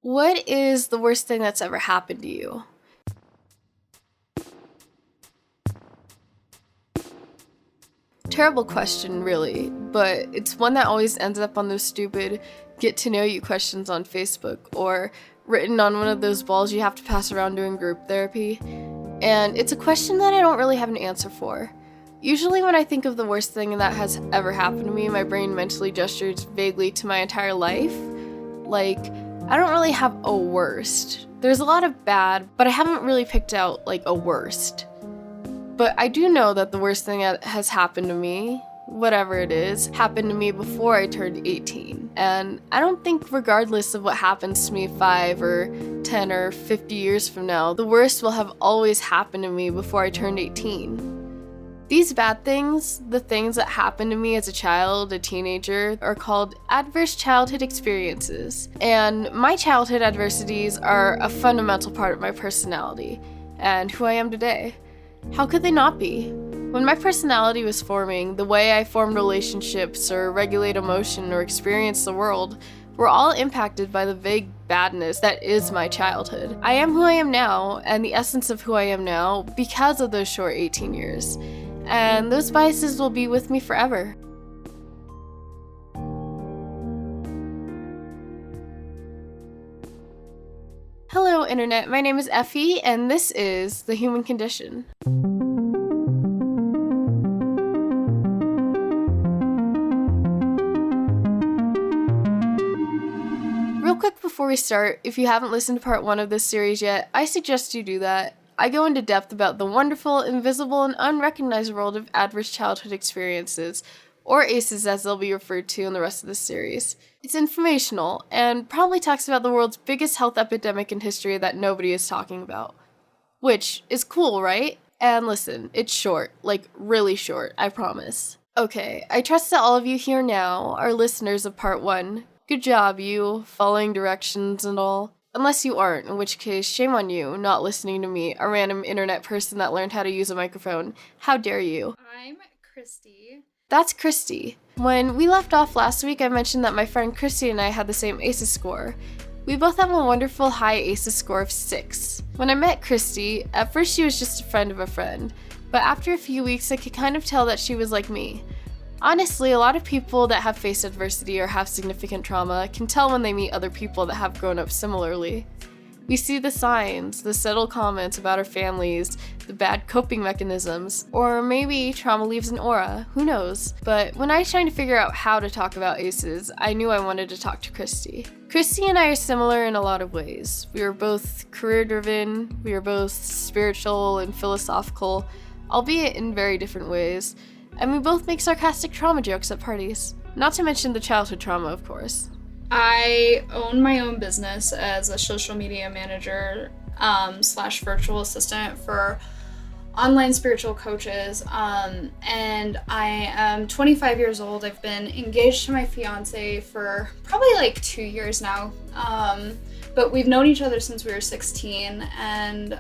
What is the worst thing that's ever happened to you? Terrible question, really, but it's one that always ends up on those stupid get-to-know-you questions on Facebook, or written on one of those balls you have to pass around during group therapy. And it's a question that I don't really have an answer for. Usually when I think of the worst thing that has ever happened to me, my brain mentally gestures vaguely to my entire life. Like, I don't really have a worst. There's a lot of bad, but I haven't really picked out, a worst. But I do know that the worst thing that has happened to me, whatever it is, happened to me before I turned 18. And I don't think regardless of what happens to me 5 or 10 or 50 years from now, the worst will have always happened to me before I turned 18. These bad things, the things that happened to me as a child, a teenager, are called adverse childhood experiences. And my childhood adversities are a fundamental part of my personality and who I am today. How could they not be? When my personality was forming, the way I formed relationships or regulate emotion or experience the world were all impacted by the vague badness that is my childhood. I am who I am now, and the essence of who I am now, because of those short 18 years. And those biases will be with me forever. Hello, Internet. My name is Effie, and this is The Human Condition. Real quick before we start, if you haven't listened to part 1 of this series yet, I suggest you do that. I go into depth about the wonderful, invisible, and unrecognized world of adverse childhood experiences, or ACEs as they'll be referred to in the rest of this series. It's informational, and probably talks about the world's biggest health epidemic in history that nobody is talking about. Which is cool, right? And listen, it's short, really short, I promise. Okay, I trust that all of you here now are listeners of part 1. Good job, you, following directions and all. Unless you aren't, in which case, shame on you, not listening to me, a random internet person that learned how to use a microphone. How dare you? I'm Christy. That's Christy. When we left off last week, I mentioned that my friend Christy and I had the same ACEs score. We both have a wonderful high ACEs score of 6. When I met Christy, at first she was just a friend of a friend, but after a few weeks I could kind of tell that she was like me. Honestly, a lot of people that have faced adversity or have significant trauma can tell when they meet other people that have grown up similarly. We see the signs, the subtle comments about our families, the bad coping mechanisms, or maybe trauma leaves an aura, who knows? But when I was trying to figure out how to talk about ACEs, I knew I wanted to talk to Christy. Christy and I are similar in a lot of ways. We were both career-driven, we were both spiritual and philosophical, albeit in very different ways. And we both make sarcastic trauma jokes at parties. Not to mention the childhood trauma, of course. I own my own business as a social media manager / virtual assistant for online spiritual coaches. And I am 25 years old. I've been engaged to my fiance for probably 2 years now. But we've known each other since we were 16, and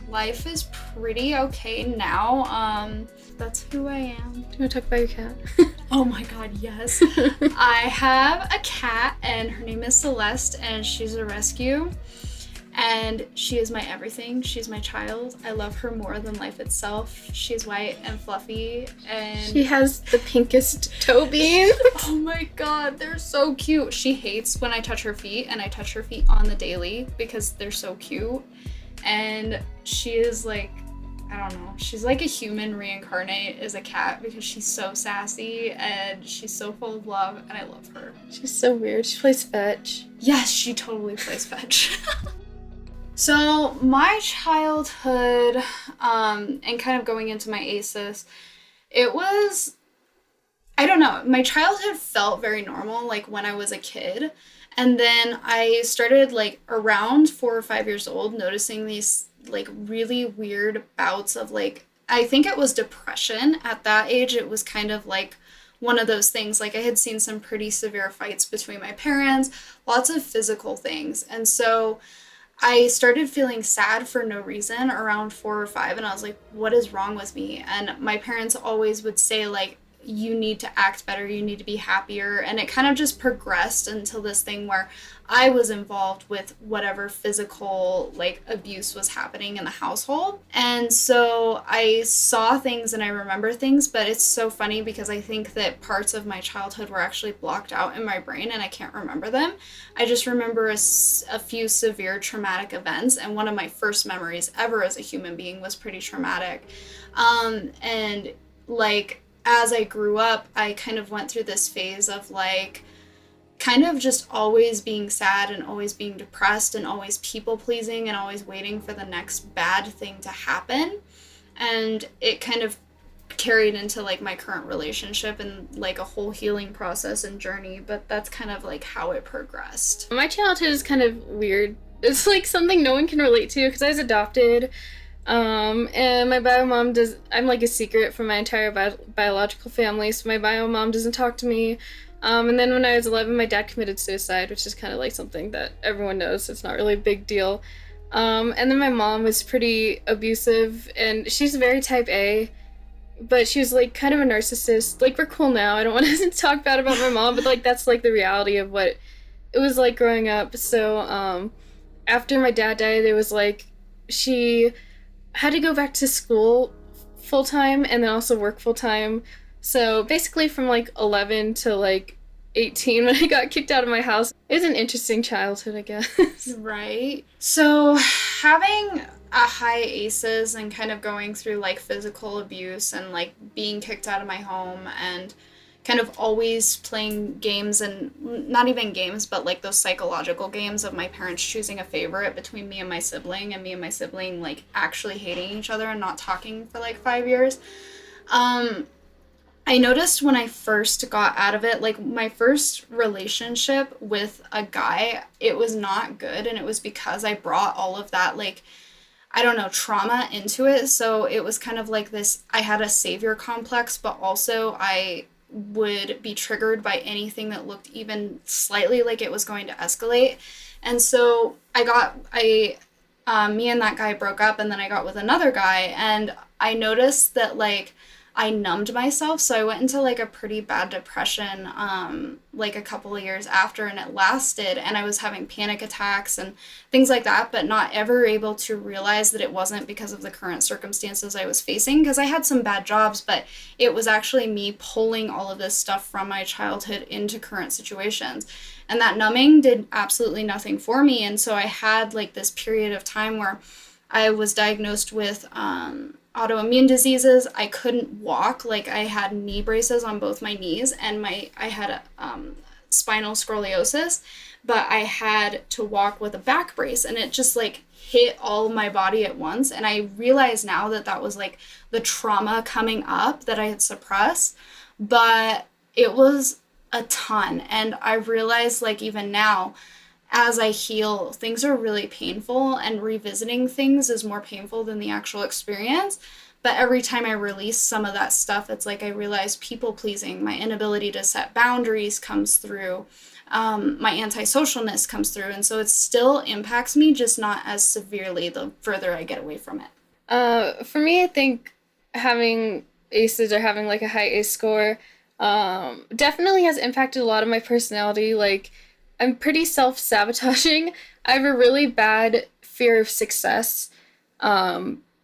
life is pretty okay now. That's who I am. Do you want to talk about your cat? Oh my god, yes. I have a cat, and her name is Celeste, and she's a rescue. And she is my everything. She's my child. I love her more than life itself. She's white and fluffy, and she has the pinkest toe beans. Oh my god, they're so cute. She hates when I touch her feet, and I touch her feet on the daily because they're so cute. And she is I don't know, she's like a human reincarnate as a cat because she's so sassy and she's so full of love, and I love her. She's so weird. She plays fetch. Yes, she totally plays fetch. So my childhood, and kind of going into my ACEs, it was, I don't know, my childhood felt very normal, when I was a kid. And then I started around 4 or 5 years old noticing these really weird bouts of I think it was depression. At that age, it was kind of one of those things. I had seen some pretty severe fights between my parents, lots of physical things. And so I started feeling sad for no reason around 4 or 5, and I was like, what is wrong with me? And my parents always would say you need to act better, you need to be happier. And it kind of just progressed until this thing where I was involved with whatever physical like abuse was happening in the household. And so I saw things and I remember things, but it's so funny because I think that parts of my childhood were actually blocked out in my brain and I can't remember them. I just remember a few severe traumatic events, and one of my first memories ever as a human being was pretty traumatic. And like as I grew up, I kind of went through this phase of like kind of just always being sad and always being depressed and always people pleasing and always waiting for the next bad thing to happen. And it kind of carried into like my current relationship and like a whole healing process and journey, but that's kind of like how it progressed. My childhood is kind of weird. It's like something no one can relate to because I was adopted. And my bio mom I'm like a secret from my entire biological family, so my bio mom doesn't talk to me. And then when I was 11, my dad committed suicide, which is kind of like something that everyone knows. It's not really a big deal. And then my mom was pretty abusive, and she's very type A, but she was like kind of a narcissist. Like, we're cool now. I don't want to talk bad about my mom, but like that's like the reality of what it was like growing up. So after my dad died, it was like she had to go back to school full-time and then also work full-time. So basically from like 11 to like 18 when I got kicked out of my house. It was an interesting childhood, I guess. Right. So having a high ACEs and kind of going through like physical abuse and like being kicked out of my home and kind of always playing games, and not even games, but like those psychological games of my parents choosing a favorite between me and my sibling, and me and my sibling like actually hating each other and not talking for like 5 years. I noticed when I first got out of it, like my first relationship with a guy, it was not good, and it was because I brought all of that like, I don't know, trauma into it. So it was kind of like this, I had a savior complex, but also I would be triggered by anything that looked even slightly like it was going to escalate. And so me and that guy broke up, and then I got with another guy, and I noticed that like I numbed myself. So I went into like a pretty bad depression like a couple of years after, and it lasted, and I was having panic attacks and things like that, but not ever able to realize that it wasn't because of the current circumstances I was facing, because I had some bad jobs, but it was actually me pulling all of this stuff from my childhood into current situations. And that numbing did absolutely nothing for me. And so I had like this period of time where I was diagnosed with autoimmune diseases. I couldn't walk. Like I had knee braces on both my knees, and I had a spinal scoliosis, but I had to walk with a back brace, and it just like hit all of my body at once. And I realize now that that was like the trauma coming up that I had suppressed, but it was a ton. And I realized like even now, as I heal, things are really painful, and revisiting things is more painful than the actual experience. But every time I release some of that stuff, it's like I realize people pleasing, my inability to set boundaries comes through, my antisocialness comes through. And so it still impacts me, just not as severely the further I get away from it. For me, I think having ACEs or having like a high ACE score definitely has impacted a lot of my personality. Like, I'm pretty self-sabotaging. I have a really bad fear of success,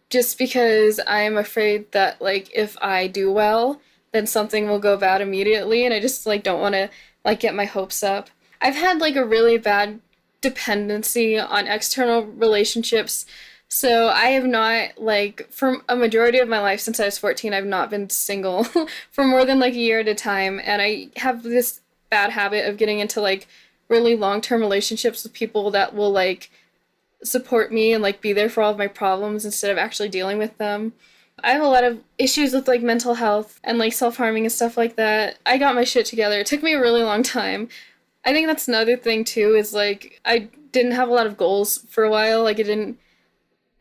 just because I'm afraid that, like, if I do well, then something will go bad immediately, and I just, like, don't want to, like, get my hopes up. I've had, like, a really bad dependency on external relationships, so I have not, like, for a majority of my life since I was 14, I've not been single for more than, like, a year at a time, and I have this bad habit of getting into, like, really long-term relationships with people that will like support me and like be there for all of my problems instead of actually dealing with them. I have a lot of issues with like mental health and like self-harming and stuff like that. I got my shit together. It took me a really long time. I think that's another thing too, is like I didn't have a lot of goals for a while. Like it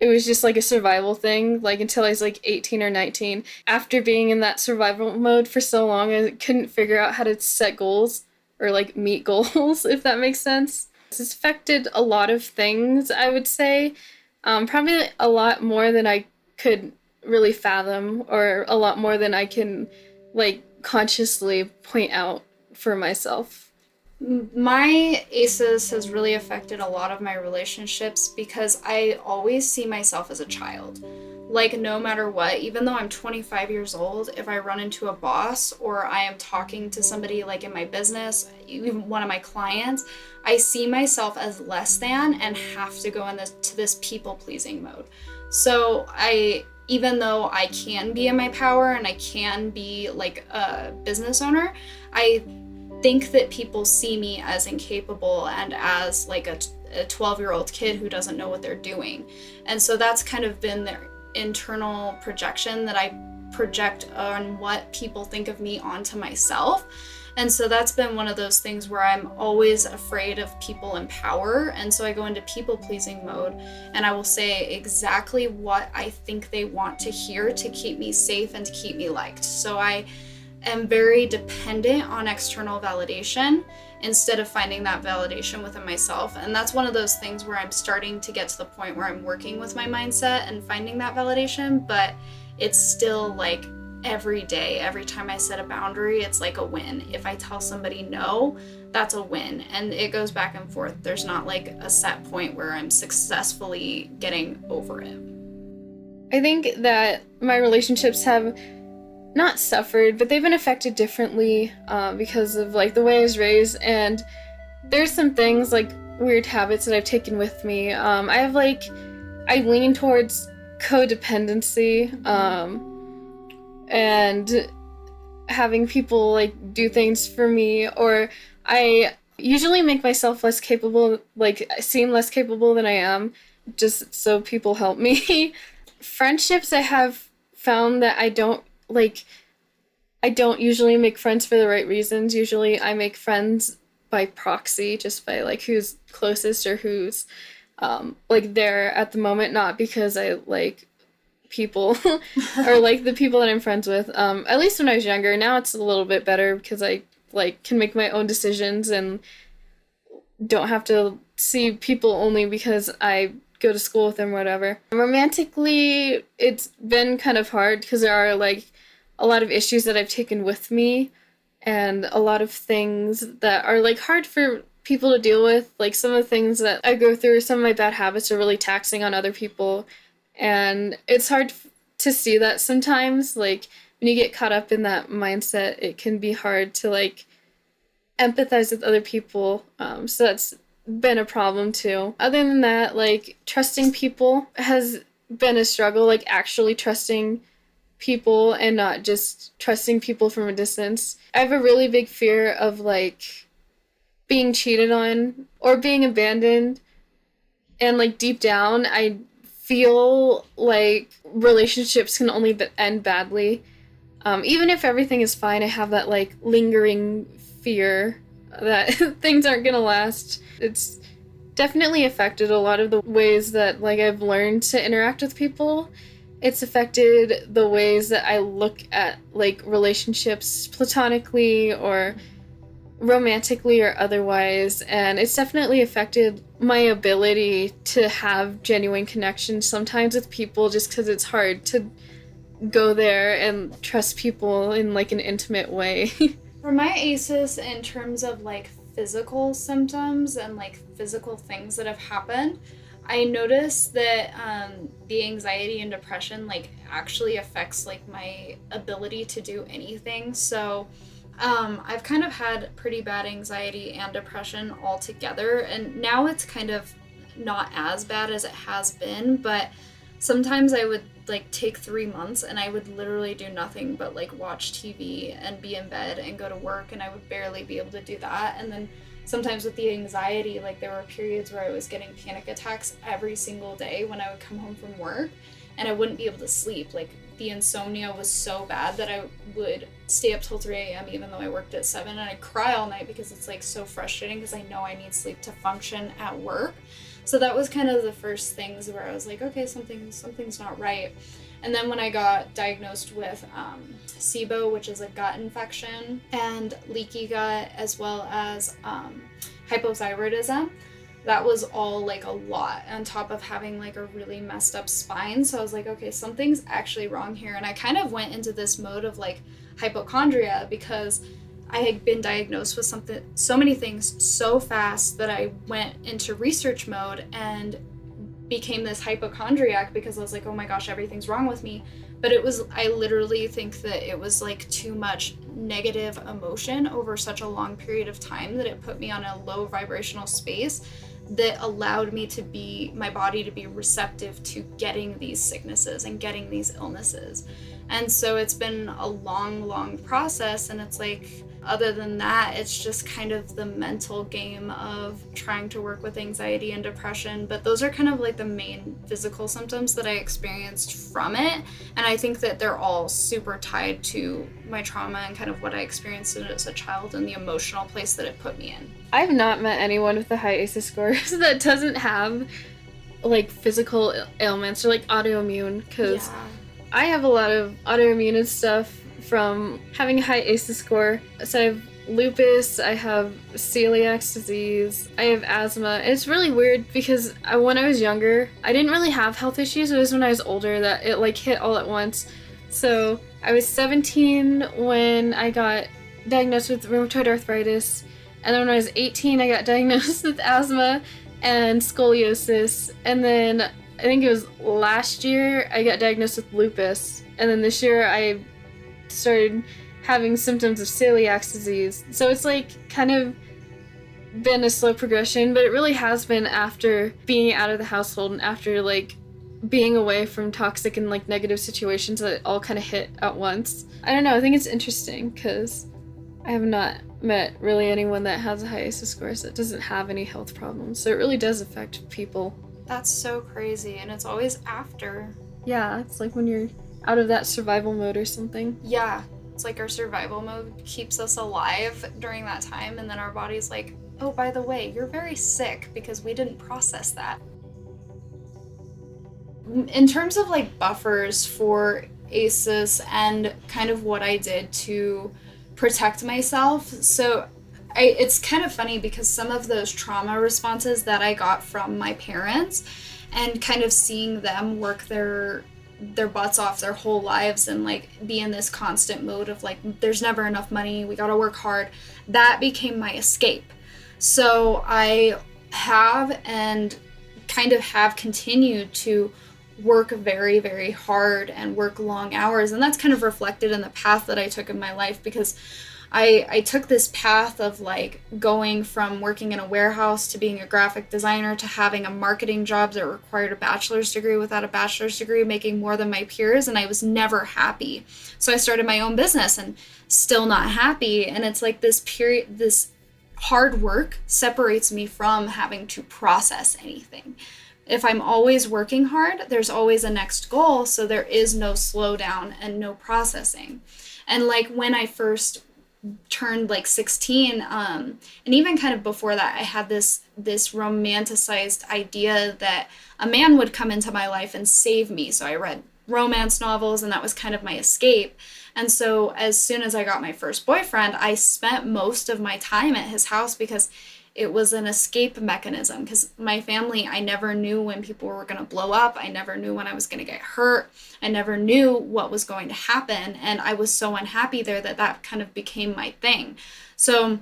was just like a survival thing, like until I was like 18 or 19. After being in that survival mode for so long, I couldn't figure out how to set goals or like meet goals, if that makes sense. It's affected a lot of things, I would say. Probably a lot more than I could really fathom, or a lot more than I can like consciously point out for myself. My ACEs has really affected a lot of my relationships because I always see myself as a child. Like, no matter what, even though I'm 25 years old, if I run into a boss or I am talking to somebody like in my business, even one of my clients, I see myself as less than and have to go into this people-pleasing mode. So even though I can be in my power and I can be like a business owner, I think that people see me as incapable and as like a 12-year-old kid who doesn't know what they're doing. And so that's kind of been their internal projection that I project on what people think of me onto myself. And so that's been one of those things where I'm always afraid of people in power. And so I go into people-pleasing mode and I will say exactly what I think they want to hear to keep me safe and to keep me liked. So I am very dependent on external validation instead of finding that validation within myself. And that's one of those things where I'm starting to get to the point where I'm working with my mindset and finding that validation, but it's still like every day, every time I set a boundary, it's like a win. If I tell somebody no, that's a win. And it goes back and forth. There's not like a set point where I'm successfully getting over it. I think that my relationships have not suffered, but they've been affected differently because of like the way I was raised, and there's some things like weird habits that I've taken with me. I lean towards codependency and having people like do things for me, or I usually make myself less capable, like seem less capable than I am, just so people help me. Friendships, I have found that I don't usually make friends for the right reasons. Usually I make friends by proxy, just by like who's closest or who's like there at the moment, not because I like people or like the people that I'm friends with. At least when I was younger. Now it's a little bit better because I like can make my own decisions and don't have to see people only because I go to school with them or whatever. Romantically, it's been kind of hard because there are like a lot of issues that I've taken with me and a lot of things that are like hard for people to deal with. Like some of the things that I go through, some of my bad habits are really taxing on other people, and it's hard to see that sometimes. Like when you get caught up in that mindset, it can be hard to like empathize with other people. So that's been a problem too. Other than that, like trusting people has been a struggle, like actually trusting people and not just trusting people from a distance. I have a really big fear of like being cheated on or being abandoned, and like deep down I feel like relationships can only end badly. Even if everything is fine, I have that like lingering fear that things aren't gonna last. It's definitely affected a lot of the ways that like I've learned to interact with people. It's affected the ways that I look at like relationships platonically or romantically or otherwise, and it's definitely affected my ability to have genuine connections sometimes with people, just because it's hard to go there and trust people in like an intimate way. For my ACEs, in terms of like physical symptoms and like physical things that have happened, I noticed that the anxiety and depression like actually affects like my ability to do anything. So I've kind of had pretty bad anxiety and depression all together, and now it's kind of not as bad as it has been, but sometimes I would like take 3 months and I would literally do nothing but like watch TV and be in bed and go to work, and I would barely be able to do that. And then sometimes with the anxiety, like there were periods where I was getting panic attacks every single day when I would come home from work, and I wouldn't be able to sleep. Like the insomnia was so bad that I would stay up till 3 a.m. even though I worked at 7, and I'd cry all night because it's like so frustrating because I know I need sleep to function at work. So that was kind of the first things where I was like, okay, something's not right. And then when I got diagnosed with SIBO, which is a gut infection, and leaky gut, as well as hypothyroidism, that was all like a lot on top of having like a really messed up spine. So I was like, okay, something's actually wrong here. And I kind of went into this mode of like hypochondria because I had been diagnosed with so many things so fast that I went into research mode and became this hypochondriac because I was like, oh my gosh, everything's wrong with me. But I literally think that it was like too much negative emotion over such a long period of time that it put me on a low vibrational space that allowed my body to be receptive to getting these sicknesses and getting these illnesses. And so it's been a long process, and it's like, other than that, it's just kind of the mental game of trying to work with anxiety and depression. But those are kind of like the main physical symptoms that I experienced from it. And I think that they're all super tied to my trauma and kind of what I experienced as a child and the emotional place that it put me in. I've not met anyone with a high ACEs score that doesn't have like physical ailments or like autoimmune, because I have a lot of autoimmune and stuff from having a high ACEs score. So I have lupus, I have celiac disease, I have asthma. It's really weird because when I was younger, I didn't really have health issues. It was when I was older that it like hit all at once. So I was 17 when I got diagnosed with rheumatoid arthritis, and then when I was 18 I got diagnosed with asthma and scoliosis, and then I think it was last year I got diagnosed with lupus, and then this year I started having symptoms of celiac disease. So it's like kind of been a slow progression, but it really has been after being out of the household and after like being away from toxic and like negative situations that it all kind of hit at once. I don't know, I think it's interesting because I have not met really anyone that has a high ACEs score that doesn't have any health problems. So it really does affect people. That's so crazy, and it's always after. Yeah, it's like when you're out of that survival mode or something. Yeah, it's like our survival mode keeps us alive during that time, and then our body's like, oh, by the way, you're very sick because we didn't process that. In terms of like buffers for ACEs and kind of what I did to protect myself, so it's kind of funny because some of those trauma responses that I got from my parents and kind of seeing them work their butts off their whole lives and like be in this constant mode of like, there's never enough money, we gotta work hard, that became my escape. So I have and kind of have continued to work very, very hard and work long hours, and that's kind of reflected in the path that I took in my life, because I took this path of like going from working in a warehouse to being a graphic designer to having a marketing job that required a bachelor's degree, without a bachelor's degree making more than my peers, and I was never happy. So I started my own business and still not happy, and it's like this hard work separates me from having to process anything. If I'm always working hard, there's always a next goal, so there is no slowdown and no processing. And like when I first turned like 16, and even kind of before that, I had this romanticized idea that a man would come into my life and save me. So I read romance novels, and that was kind of my escape. And so as soon as I got my first boyfriend, I spent most of my time at his house because it was an escape mechanism, because my family, I never knew when people were going to blow up. I never knew when I was going to get hurt. I never knew what was going to happen. And I was so unhappy there that kind of became my thing. So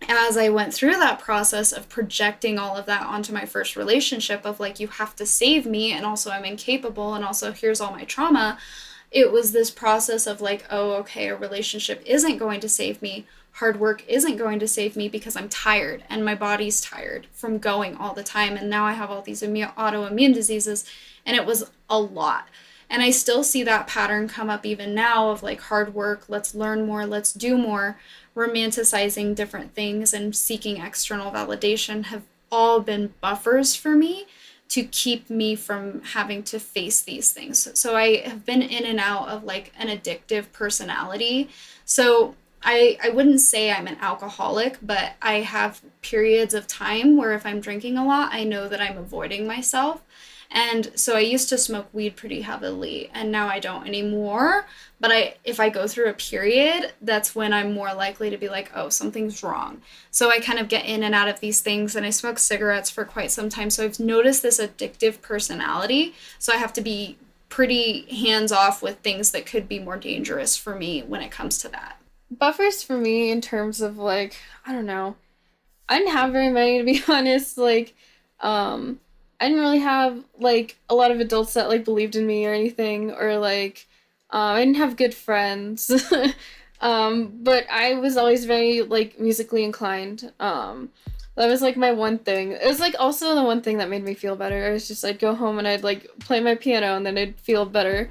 as I went through that process of projecting all of that onto my first relationship of like, you have to save me, and also I'm incapable, and also here's all my trauma, it was this process of like, oh, okay, a relationship isn't going to save me. Hard work isn't going to save me because I'm tired and my body's tired from going all the time. And now I have all these autoimmune diseases, and it was a lot. And I still see that pattern come up even now of like hard work, let's learn more, let's do more, romanticizing different things and seeking external validation have all been buffers for me to keep me from having to face these things. So I have been in and out of like an addictive personality. So I wouldn't say I'm an alcoholic, but I have periods of time where if I'm drinking a lot, I know that I'm avoiding myself. And so I used to smoke weed pretty heavily, and now I don't anymore. But if I go through a period, that's when I'm more likely to be like, oh, something's wrong. So I kind of get in and out of these things, and I smoked cigarettes for quite some time. So I've noticed this addictive personality. So I have to be pretty hands off with things that could be more dangerous for me when it comes to that. Buffers for me in terms of like, I don't know. I didn't have very many, to be honest. Like, I didn't really have like a lot of adults that like believed in me or anything, or like I didn't have good friends. But I was always very like musically inclined. That was like my one thing. It was like also the one thing that made me feel better. It was just I'd go home and I'd like play my piano and then I'd feel better.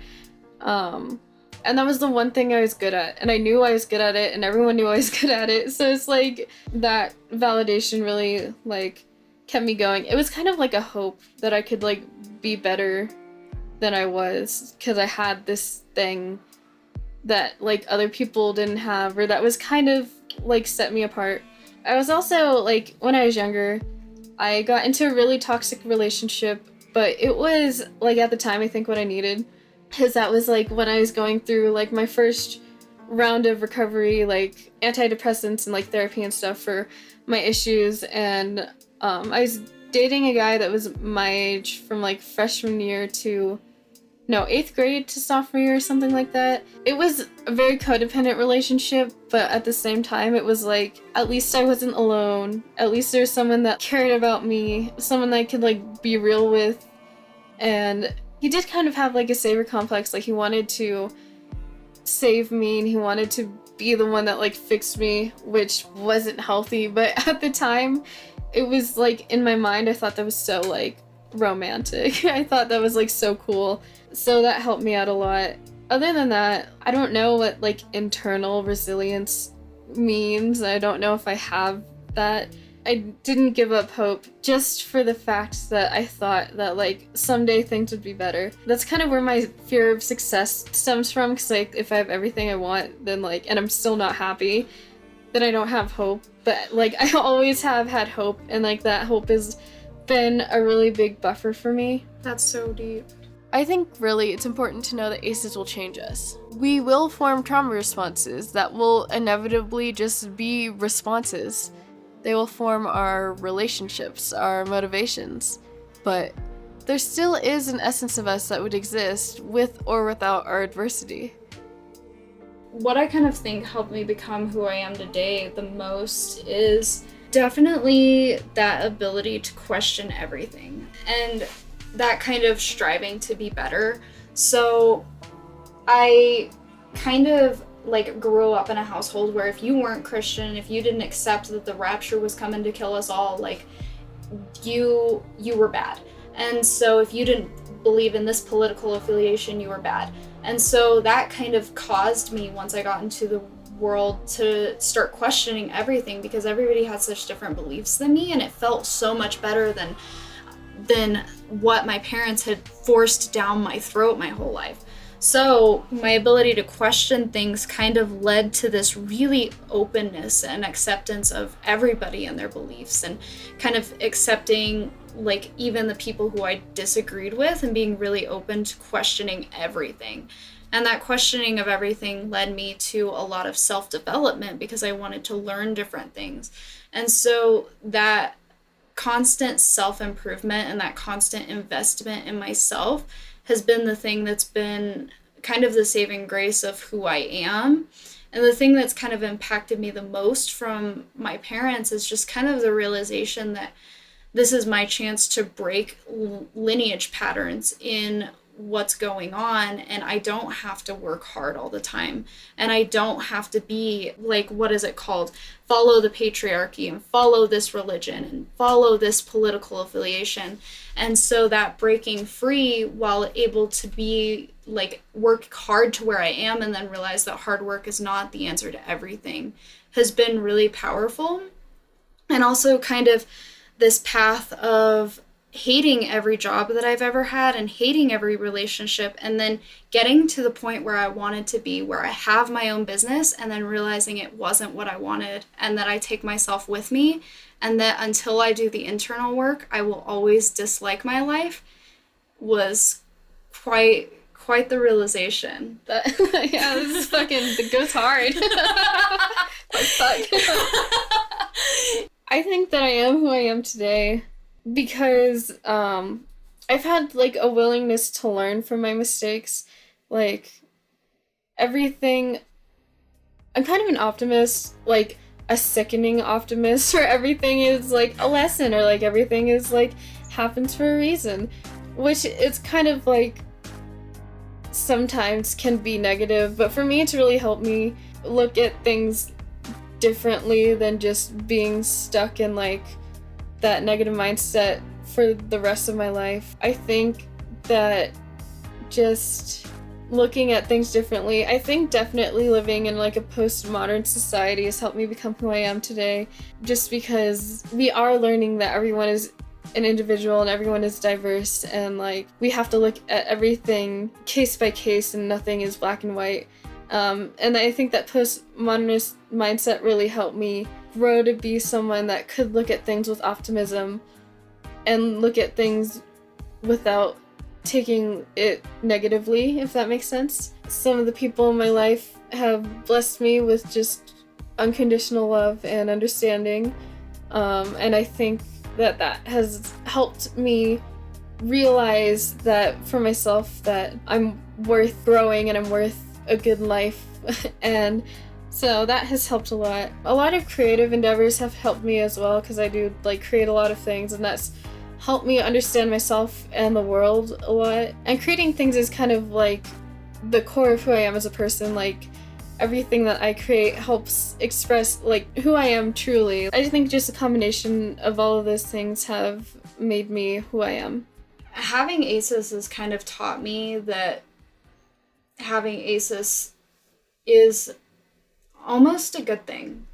And that was the one thing I was good at, and I knew I was good at it, and everyone knew I was good at it. So it's like that validation really like kept me going. It was kind of like a hope that I could like be better than I was, because I had this thing that like other people didn't have, or that was kind of like set me apart. I was also like, when I was younger, I got into a really toxic relationship, but it was like at the time I think what I needed, because that was like when I was going through like my first round of recovery, like antidepressants and like therapy and stuff for my issues. And I was dating a guy that was my age from like freshman year to 8th grade to sophomore year or something like that. It was a very codependent relationship, but at the same time it was like, at least I wasn't alone. At least there's someone that cared about me, someone that I could like be real with. And he did kind of have like a savior complex, like he wanted to save me and he wanted to be the one that like fixed me, which wasn't healthy. But at the time, it was like in my mind I thought that was so like romantic. I thought that was like so cool. So that helped me out a lot. Other than that, I don't know what like internal resilience means. I don't know if I have that. I didn't give up hope just for the fact that I thought that like someday things would be better. That's kind of where my fear of success stems from, because like if I have everything I want, then like, and I'm still not happy, then I don't have hope. But like I always have had hope, and like that hope has been a really big buffer for me. That's so deep. I think really it's important to know that ACEs will change us. We will form trauma responses that will inevitably just be responses. They will form our relationships, our motivations. But there still is an essence of us that would exist with or without our adversity. What I kind of think helped me become who I am today the most is definitely that ability to question everything and that kind of striving to be better. So I kind of like grew up in a household where if you weren't Christian, if you didn't accept that the rapture was coming to kill us all, like you were bad. And so if you didn't believe in this political affiliation, you were bad. And so that kind of caused me, once I got into the world, to start questioning everything, because everybody had such different beliefs than me, and it felt so much better than what my parents had forced down my throat my whole life. So my ability to question things kind of led to this really openness and acceptance of everybody and their beliefs, and kind of accepting like even the people who I disagreed with, and being really open to questioning everything. And that questioning of everything led me to a lot of self-development, because I wanted to learn different things. And so that constant self-improvement and that constant investment in myself has been the thing that's been kind of the saving grace of who I am. And the thing that's kind of impacted me the most from my parents is just kind of the realization that this is my chance to break lineage patterns in what's going on, and I don't have to work hard all the time, and I don't have to be like, what is it called, follow the patriarchy and follow this religion and follow this political affiliation. And so that breaking free, while able to be like work hard to where I am and then realize that hard work is not the answer to everything, has been really powerful. And also kind of this path of hating every job that I've ever had and hating every relationship, and then getting to the point where I wanted to be, where I have my own business, and then realizing it wasn't what I wanted, and that I take myself with me, and that until I do the internal work, I will always dislike my life. was quite the realization. That, yeah, this is fucking, it goes hard. Like, fuck. I think that I am who I am today because I've had like a willingness to learn from my mistakes. Like everything, I'm kind of an optimist, like a sickening optimist, where everything is like a lesson, or like everything is like happens for a reason, which it's kind of like sometimes can be negative, but for me it's really helped me look at things differently than just being stuck in like that negative mindset for the rest of my life. I think that just looking at things differently, I think definitely living in like a postmodern society has helped me become who I am today, just because we are learning that everyone is an individual and everyone is diverse, and like we have to look at everything case by case and nothing is black and white. And I think that postmodernist mindset really helped me grow to be someone that could look at things with optimism and look at things without taking it negatively, if that makes sense. Some of the people in my life have blessed me with just unconditional love and understanding, and I think that has helped me realize that for myself that I'm worth growing and I'm worth a good life. And so that has helped a lot. A lot of creative endeavors have helped me as well, because I do like create a lot of things, and that's helped me understand myself and the world a lot. And creating things is kind of like the core of who I am as a person. Like everything that I create helps express like who I am truly. I think just a combination of all of those things have made me who I am. Having ACEs has kind of taught me that having ACEs is almost a good thing.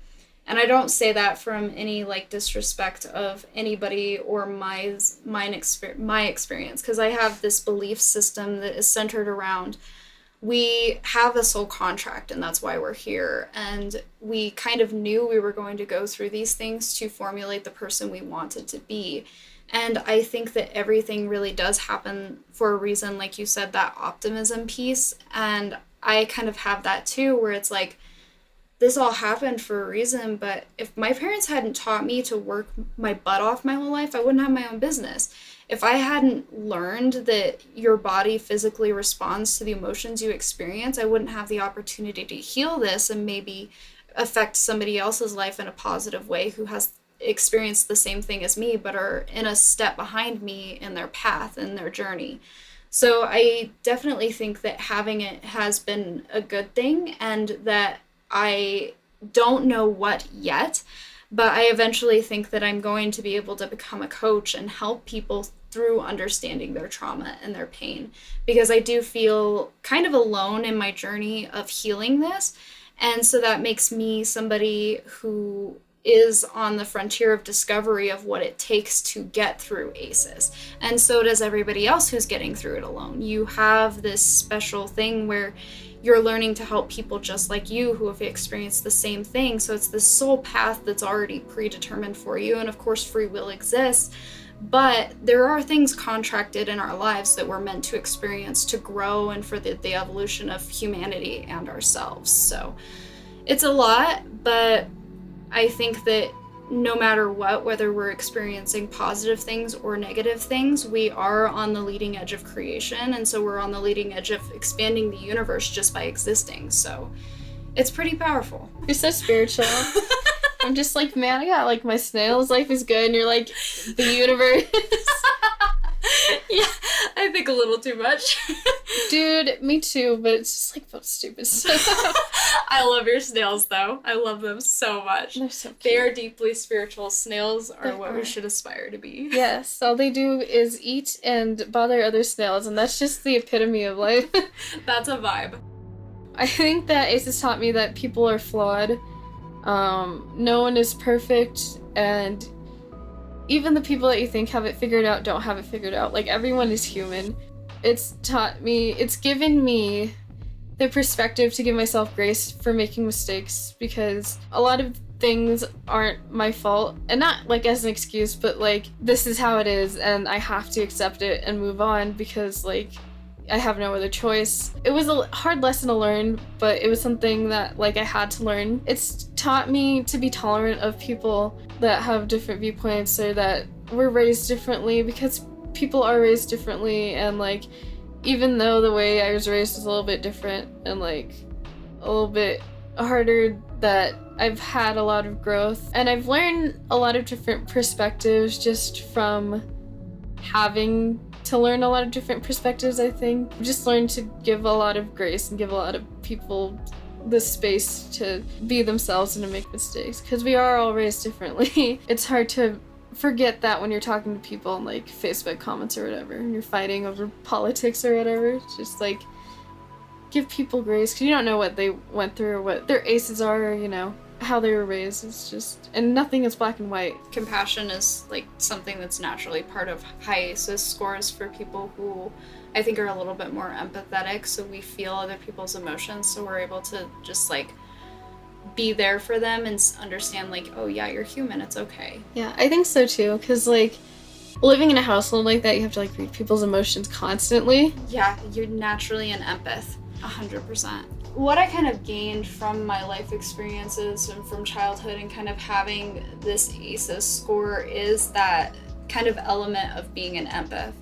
And I don't say that from any like disrespect of anybody or my experience, because I have this belief system that is centered around we have a soul contract, and that's why we're here. And we kind of knew we were going to go through these things to formulate the person we wanted to be. And I think that everything really does happen for a reason, like you said, that optimism piece. And I kind of have that too, where it's like, this all happened for a reason, but if my parents hadn't taught me to work my butt off my whole life, I wouldn't have my own business. If I hadn't learned that your body physically responds to the emotions you experience, I wouldn't have the opportunity to heal this and maybe affect somebody else's life in a positive way who has experienced the same thing as me, but are in a step behind me in their path and their journey. So I definitely think that having it has been a good thing, and that I don't know what yet, but I eventually think that I'm going to be able to become a coach and help people through understanding their trauma and their pain, because I do feel kind of alone in my journey of healing this. And so that makes me somebody who is on the frontier of discovery of what it takes to get through ACEs. And so does everybody else who's getting through it alone. You have this special thing where you're learning to help people just like you who have experienced the same thing. So it's this soul path that's already predetermined for you. And of course, free will exists. But there are things contracted in our lives that we're meant to experience to grow and for the evolution of humanity and ourselves. So it's a lot, but I think that no matter what, whether we're experiencing positive things or negative things, we are on the leading edge of creation. And so we're on the leading edge of expanding the universe just by existing. So it's pretty powerful. You're so spiritual. I'm just like, man, I got like my snail's life is good, and you're like, the universe. Yeah, I think a little too much. Dude, me too, but it's just like about stupid stuff. I love your snails though. I love them so much. They're so cute. They are deeply spiritual. Snails are what we should aspire to be. Yes, all they do is eat and bother other snails, and that's just the epitome of life. That's a vibe. I think that ACEs taught me that people are flawed. No one is perfect, and even the people that you think have it figured out don't have it figured out. Like, everyone is human. It's given me the perspective to give myself grace for making mistakes, because a lot of things aren't my fault, and not like as an excuse, but like this is how it is and I have to accept it and move on because like I have no other choice. It was a hard lesson to learn, but it was something that like I had to learn. It's taught me to be tolerant of people that have different viewpoints or that were raised differently, because people are raised differently, and like even though the way I was raised was a little bit different and like a little bit harder, that I've had a lot of growth and I've learned a lot of different perspectives just from having to learn a lot of different perspectives. I think just learned to give a lot of grace and give a lot of people the space to be themselves and to make mistakes, because we are all raised differently. It's hard to forget that when you're talking to people in like Facebook comments or whatever and you're fighting over politics or whatever. It's just like give people grace, because you don't know what they went through or what their aces are, or, you know, how they were raised. It's just, and nothing is black and white. Compassion is like something that's naturally part of high ACEs scores for people who I think are a little bit more empathetic, so we feel other people's emotions, so we're able to just like be there for them and understand like, oh yeah, you're human, it's okay. Yeah, I think so too, because like living in a household like that, you have to like read people's emotions constantly. Yeah, you're naturally an empath, 100%. What I kind of gained from my life experiences and from childhood and kind of having this ACEs score is that kind of element of being an empath.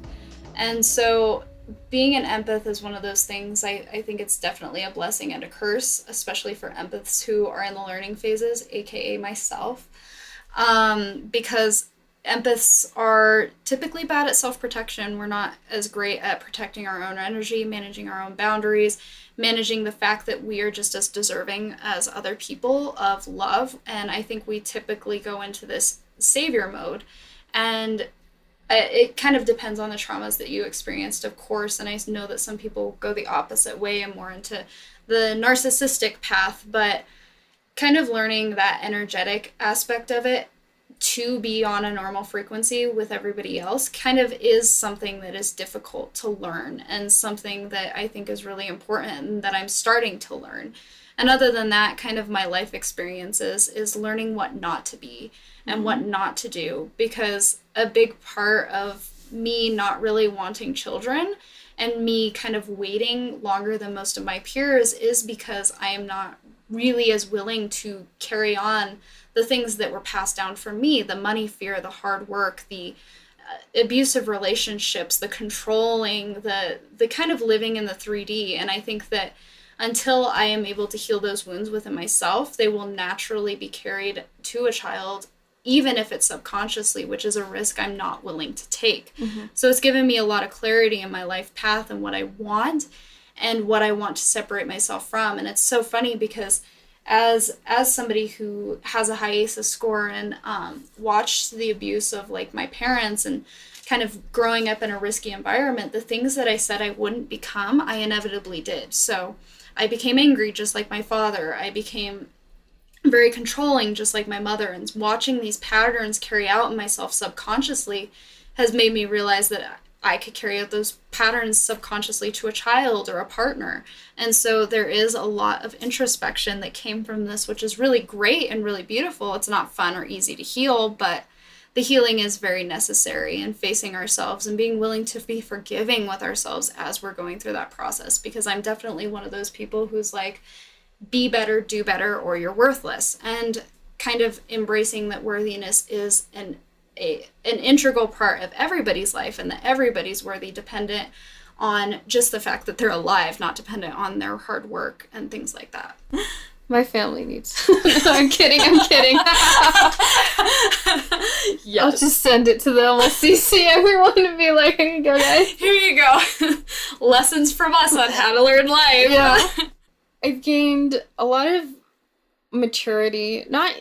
And so being an empath is one of those things, I think it's definitely a blessing and a curse, especially for empaths who are in the learning phases, aka myself, because empaths are typically bad at self-protection. We're not as great at protecting our own energy, managing our own boundaries, managing the fact that we are just as deserving as other people of love. And I think we typically go into this savior mode. And it kind of depends on the traumas that you experienced, of course. And I know that some people go the opposite way and more into the narcissistic path, but kind of learning that energetic aspect of it to be on a normal frequency with everybody else kind of is something that is difficult to learn, and something that I think is really important and that I'm starting to learn. And other than that, kind of my life experiences is learning what not to be and what not to do, because a big part of me not really wanting children and me kind of waiting longer than most of my peers is because I am not really as willing to carry on the things that were passed down for me, the money fear, the hard work, the abusive relationships, the controlling, the kind of living in the 3D. And I think that until I am able to heal those wounds within myself, they will naturally be carried to a child, even if it's subconsciously, which is a risk I'm not willing to take. Mm-hmm. So it's given me a lot of clarity in my life path and what I want and what I want to separate myself from. And it's so funny because as somebody who has a high ACEs score and watched the abuse of like my parents and kind of growing up in a risky environment, the things that I said I wouldn't become, I inevitably did. So I became angry just like my father. I became very controlling just like my mother. And watching these patterns carry out in myself subconsciously has made me realize that I could carry out those patterns subconsciously to a child or a partner. And so there is a lot of introspection that came from this, which is really great and really beautiful. It's not fun or easy to heal, but the healing is very necessary, and facing ourselves and being willing to be forgiving with ourselves as we're going through that process. Because I'm definitely one of those people who's like, be better, do better, or you're worthless. And kind of embracing that worthiness is an integral part of everybody's life, and that everybody's worthy, dependent on just the fact that they're alive, not dependent on their hard work and things like that. My family needs. I'm kidding. Yes. I'll just send it to them. I'll CC everyone to be like, here you go, guys. Here you go. Lessons from us on how to learn life. Yeah. I've gained a lot of maturity, not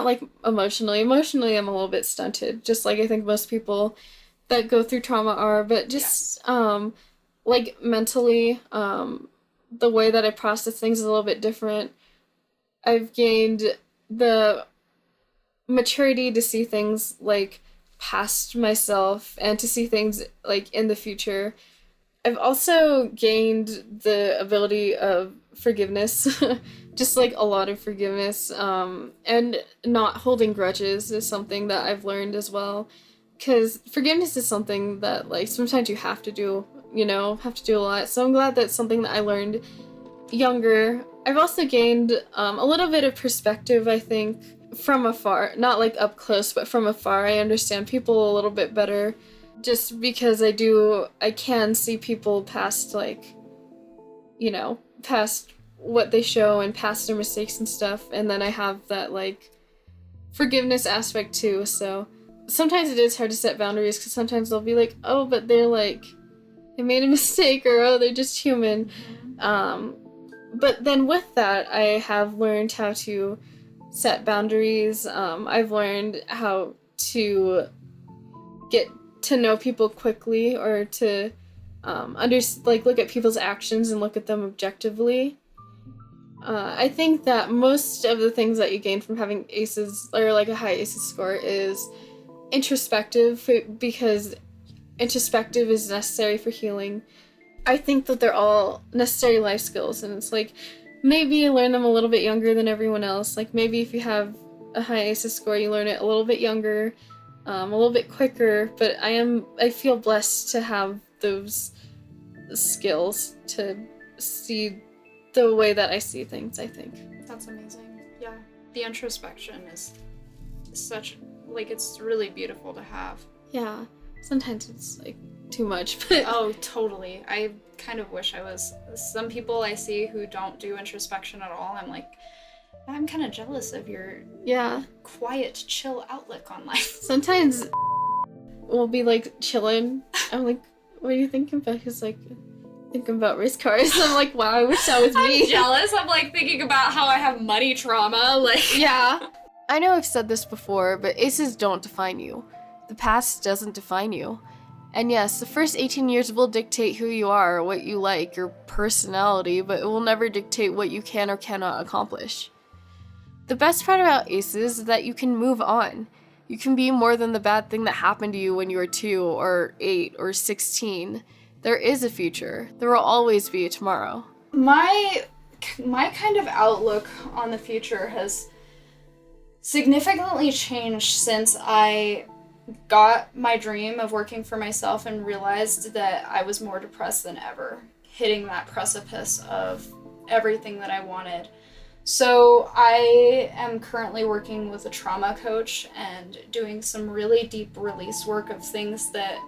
like emotionally. Emotionally, I'm a little bit stunted, just like I think most people that go through trauma are, but just, yes. Like mentally, the way that I process things is a little bit different. I've gained the maturity to see things like past myself and to see things like in the future. I've also gained the ability of forgiveness, just like a lot of forgiveness, and not holding grudges is something that I've learned as well. Because forgiveness is something that, like, sometimes you have to do, have to do a lot. So I'm glad that's something that I learned younger. I've also gained a little bit of perspective, I think, from afar. Not like up close, but from afar. I understand people a little bit better just because I can see people past, like, past what they show and past their mistakes and stuff. And then I have that, like, forgiveness aspect too. So sometimes it is hard to set boundaries because sometimes they'll be like, oh, but they're like, they made a mistake, or oh, they're just human. But then with that, I have learned how to set boundaries. I've learned how to get to know people quickly, or to look at people's actions and look at them objectively. I think that most of the things that you gain from having aces, or like a high aces score, is introspective, because introspective is necessary for healing. I think that they're all necessary life skills, and it's like, maybe you learn them a little bit younger than everyone else. Like, maybe if you have a high aces score, you learn it a little bit younger, a little bit quicker, but I feel blessed to have those skills to see the way that I see things, I think. That's amazing. Yeah. The introspection is such, like, it's really beautiful to have. Yeah. Sometimes it's, like, too much, but... Oh, totally. I kind of wish I was... Some people I see who don't do introspection at all, I'm like, I'm kind of jealous of your quiet, chill outlook on life. Sometimes we'll be, like, chilling. I'm like, what are you thinking about? He's like... thinking about race cars. I'm like, wow, I wish that was me. I'm jealous. I'm like thinking about how I have money trauma. Like, yeah. I know I've said this before, but aces don't define you. The past doesn't define you. And yes, the first 18 years will dictate who you are, what you like, your personality, but it will never dictate what you can or cannot accomplish. The best part about aces is that you can move on. You can be more than the bad thing that happened to you when you were 2 or 8 or 16. There is a future. There will always be a tomorrow. My kind of outlook on the future has significantly changed since I got my dream of working for myself and realized that I was more depressed than ever, hitting that precipice of everything that I wanted. So I am currently working with a trauma coach and doing some really deep release work of things that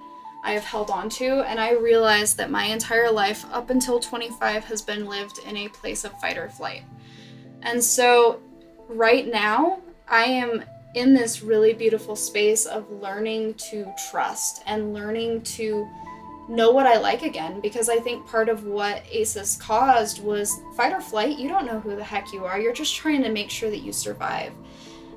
I have held on to, and I realized that my entire life up until 25 has been lived in a place of fight or flight. And so right now I am in this really beautiful space of learning to trust and learning to know what I like again, because I think part of what ACEs caused was fight or flight. You don't know who the heck you are. You're just trying to make sure that you survive.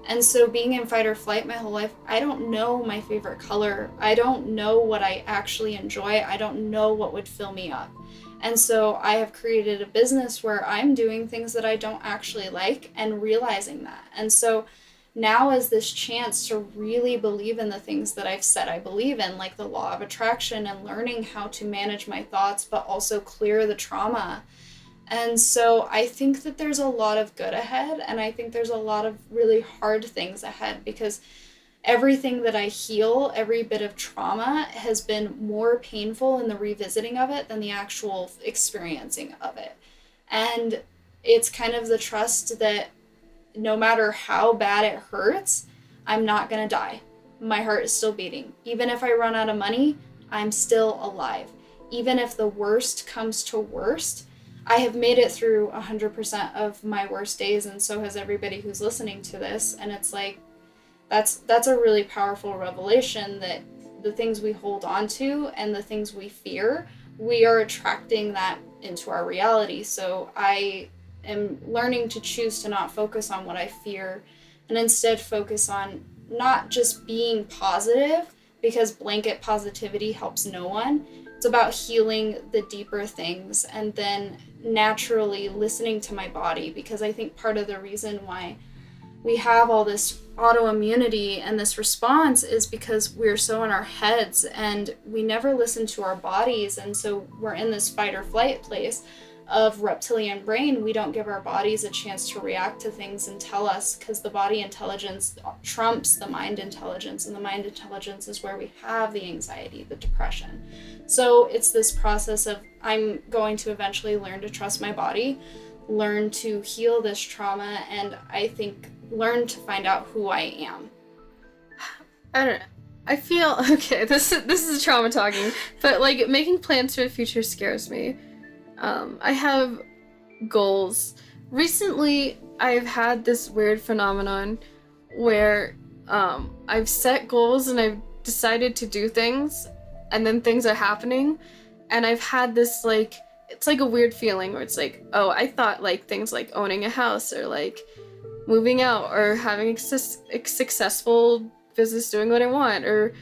And so being in fight or flight my whole life, I don't know my favorite color. I don't know what I actually enjoy. I don't know what would fill me up. And so I have created a business where I'm doing things that I don't actually like and realizing that. And so now is this chance to really believe in the things that I've said I believe in, like the law of attraction, and learning how to manage my thoughts, but also clear the trauma. And so I think that there's a lot of good ahead, and I think there's a lot of really hard things ahead, because everything that I heal, every bit of trauma has been more painful in the revisiting of it than the actual experiencing of it. And it's kind of the trust that no matter how bad it hurts, I'm not going to die. My heart is still beating. Even if I run out of money, I'm still alive. Even if the worst comes to worst, I have made it through 100% of my worst days, and so has everybody who's listening to this. And it's like, that's a really powerful revelation, that the things we hold on to and the things we fear, we are attracting that into our reality. So I am learning to choose to not focus on what I fear, and instead focus on not just being positive, because blanket positivity helps no one. It's about healing the deeper things, and then naturally listening to my body, because I think part of the reason why we have all this autoimmunity and this response is because we're so in our heads and we never listen to our bodies. And so we're in this fight or flight place of reptilian brain. We don't give our bodies a chance to react to things and tell us, because the body intelligence trumps the mind intelligence, and the mind intelligence is where we have the anxiety, the depression. So it's this process of, I'm going to eventually learn to trust my body, learn to heal this trauma, and I think learn to find out who I am. I don't know. I feel, okay, this is trauma talking, but like making plans for the future scares me. I have goals. Recently, I've had this weird phenomenon where I've set goals and I've decided to do things, and then things are happening, and I've had this like, it's like a weird feeling where it's like, oh, I thought like things like owning a house or like moving out or having a successful business doing what I want or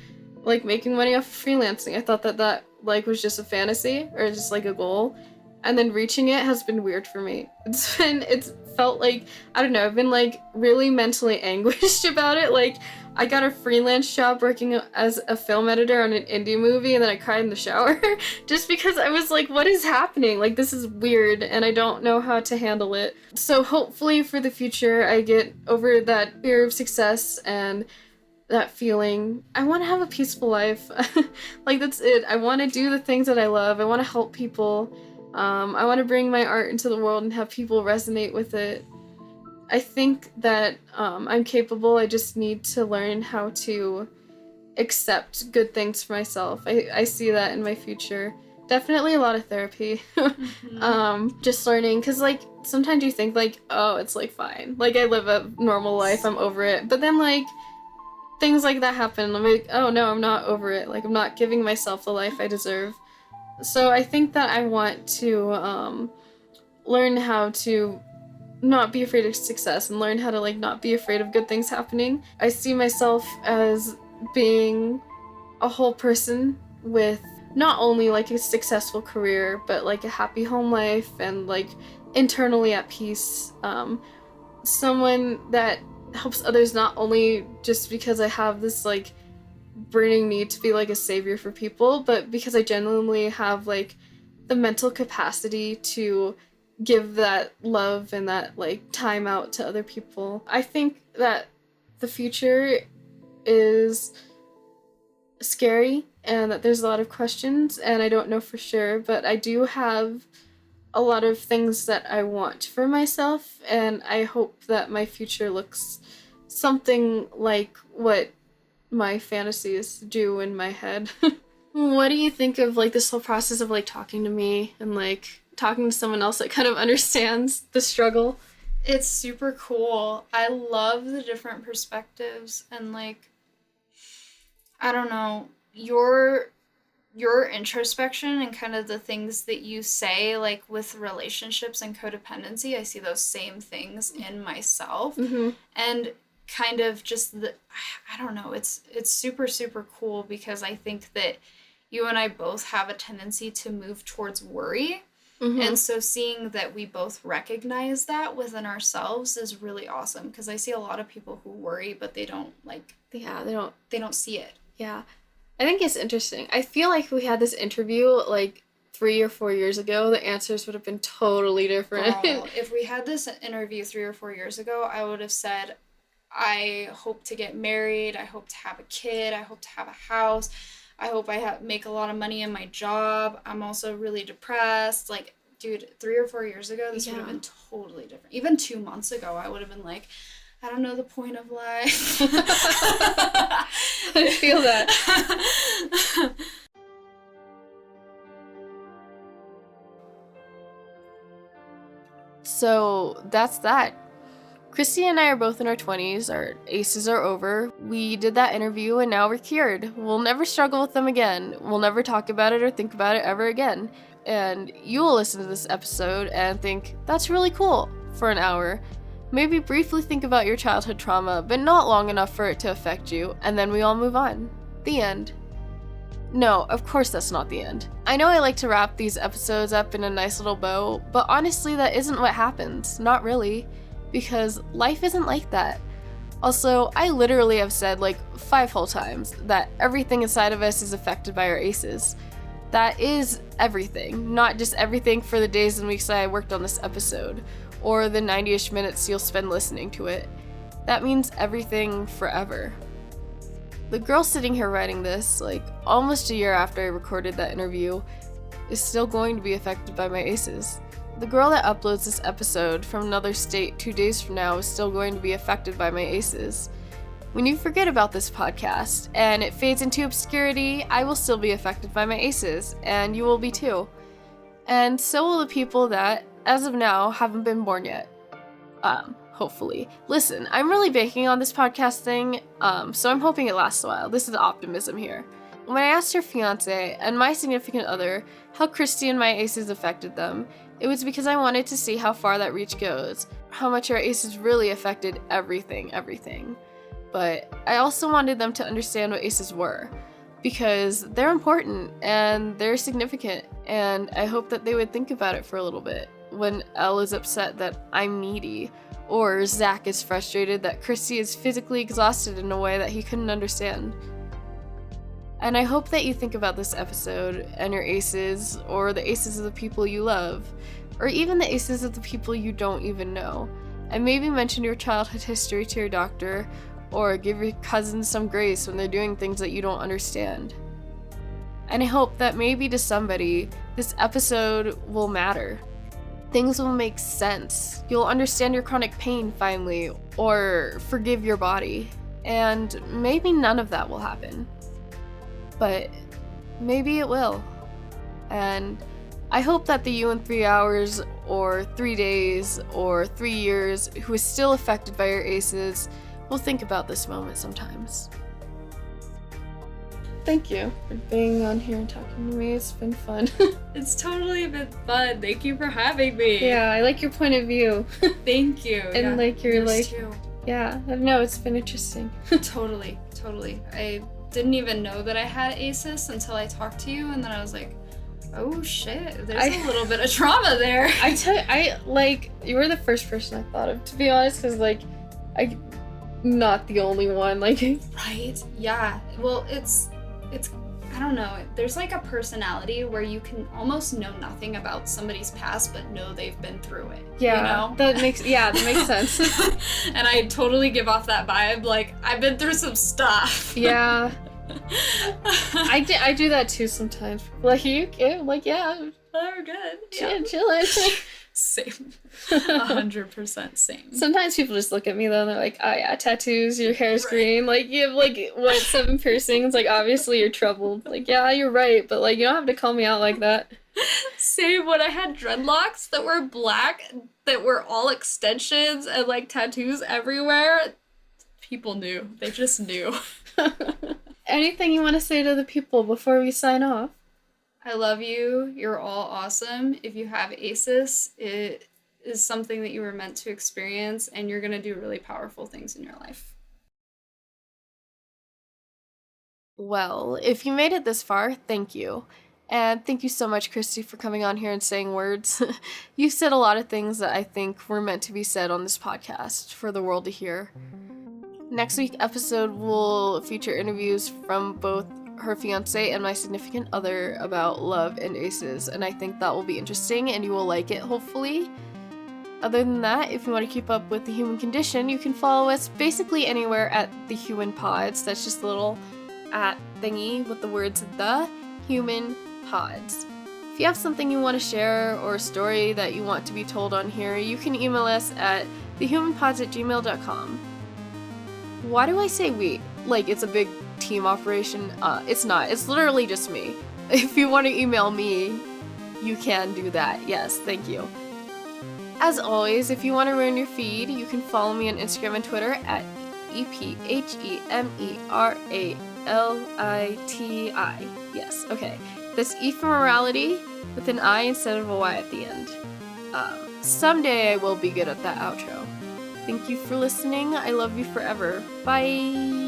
like making money off of freelancing. I thought that like was just a fantasy or just like a goal. And then reaching it has been weird for me. It's felt like, I don't know, I've been like really mentally anguished about it. Like I got a freelance job working as a film editor on an indie movie, and then I cried in the shower just because I was like, what is happening? Like this is weird and I don't know how to handle it. So hopefully for the future I get over that fear of success and that feeling. I want to have a peaceful life. Like that's it. I want to do the things that I love. I want to help people. I want to bring my art into the world and have people resonate with it. I think that I'm capable. I just need to learn how to accept good things for myself. I see that in my future. Definitely a lot of therapy. Just learning, because like sometimes you think like, oh, it's like fine. Like I live a normal life, I'm over it. But then like things like that happen. I'm like, oh no, I'm not over it. Like I'm not giving myself the life I deserve. So I think that I want to learn how to not be afraid of success and learn how to like not be afraid of good things happening. I see myself as being a whole person with not only like a successful career, but like a happy home life and like internally at peace. Someone that helps others not only just because I have this like burning need to be like a savior for people, but because I genuinely have like the mental capacity to give that love and that like time out to other people. I think that the future is scary and that there's a lot of questions and I don't know for sure, but I do have a lot of things that I want for myself, and I hope that my future looks something like what my fantasies do in my head. What do you think of like this whole process of like talking to me and like talking to someone else that kind of understands the struggle? It's super cool. I love the different perspectives and like, I don't know, your introspection and kind of the things that you say like with relationships and codependency. I see those same things in myself. Mm-hmm. And kind of just I don't know, it's super, super cool because I think that you and I both have a tendency to move towards worry. Mm-hmm. And so seeing that we both recognize that within ourselves is really awesome, because I see a lot of people who worry, but they don't like, they don't see it. Yeah. I think it's interesting. I feel like if we had this interview like 3 or 4 years ago, the answers would have been totally different. If we had this interview 3 or 4 years ago, I would have said, I hope to get married, I hope to have a kid, I hope to have a house, I hope I make a lot of money in my job, I'm also really depressed. Like, dude, 3 or 4 years ago, this would have been totally different. Even 2 months ago, I would have been like, I don't know the point of life. I feel that. So that's that. Christy and I are both in our 20s. Our aces are over. We did that interview and now we're cured. We'll never struggle with them again. We'll never talk about it or think about it ever again. And you will listen to this episode and think, that's really cool, for an hour. Maybe briefly think about your childhood trauma, but not long enough for it to affect you, and then we all move on. The end. No, of course that's not the end. I know I like to wrap these episodes up in a nice little bow, but honestly that isn't what happens. Not really. Because life isn't like that. Also, I literally have said like 5 whole times that everything inside of us is affected by our aces. That is everything, not just everything for the days and weeks that I worked on this episode, or the 90-ish minutes you'll spend listening to it. That means everything forever. The girl sitting here writing this, like almost a year after I recorded that interview, is still going to be affected by my aces. The girl that uploads this episode from another state 2 days from now is still going to be affected by my aces. When you forget about this podcast and it fades into obscurity, I will still be affected by my aces, and you will be too. And so will the people that, as of now, haven't been born yet. Hopefully. Listen, I'm really banking on this podcast thing, so I'm hoping it lasts a while. This is optimism here. When I asked her fiance and my significant other how Christy and my aces affected them, it was because I wanted to see how far that reach goes, how much our aces really affected everything. But I also wanted them to understand what aces were, because they're important and they're significant, and I hope that they would think about it for a little bit. When Elle is upset that I'm needy, or Zach is frustrated that Christy is physically exhausted in a way that he couldn't understand. And I hope that you think about this episode and your aces, or the aces of the people you love, or even the aces of the people you don't even know, and maybe mention your childhood history to your doctor, or give your cousins some grace when they're doing things that you don't understand. And I hope that maybe to somebody, this episode will matter. Things will make sense. You'll understand your chronic pain finally, or forgive your body. And maybe none of that will happen. But maybe it will. And I hope that the you in 3 hours, or 3 days, or 3 years who is still affected by your aces will think about this moment sometimes. Thank you for being on here and talking to me. It's been fun. It's totally been fun. Thank you for having me. Yeah, I like your point of view. Thank you. And yeah, like your like too. Yeah, I don't know, it's been interesting. Totally. I didn't even know that I had aces until I talked to you, and then I was like, oh shit, there's a little bit of trauma there. You were the first person I thought of, to be honest, because I'm not the only one, Right? Yeah. Well, it's I don't know, there's like a personality where you can almost know nothing about somebody's past but know they've been through it. Yeah, you know? that makes sense. And I totally give off that vibe, like I've been through some stuff. Yeah. I do that too sometimes. Like, you okay? I'm like, yeah, we're good. Chilling. Same. 100% same. Sometimes people just look at me though and they're like, oh yeah, tattoos, your hair's green, like you have 7 piercings, obviously you're troubled. Yeah, you're right, but you don't have to call me out like that. Same. When I had dreadlocks that were black, that were all extensions and tattoos everywhere, people knew. They just knew. Anything you want to say to the people before we sign off? I love you. You're all awesome. If you have aces, it is something that you were meant to experience, and you're going to do really powerful things in your life. Well, if you made it this far, thank you. And thank you so much, Christy, for coming on here and saying words. You've said a lot of things that I think were meant to be said on this podcast for the world to hear. Next week's episode will feature interviews from both her fiance and my significant other about love and aces, and I think that will be interesting and you will like it, hopefully. Other than that, if you want to keep up with the human condition, you can follow us basically anywhere at The Human Pods. That's just a little @ thingy with the words The Human Pods. If you have something you want to share or a story that you want to be told on here, you can email us at thehumanpods@gmail.com. Why do I say we? It's a big team operation? It's not. It's literally just me. If you want to email me, you can do that. Yes, thank you. As always, if you want to ruin your feed, you can follow me on Instagram and Twitter at EPHEMERALITI. Yes, okay. That's Ephemerality with an I instead of a Y at the end. Someday I will be good at that outro. Thank you for listening. I love you forever. Bye!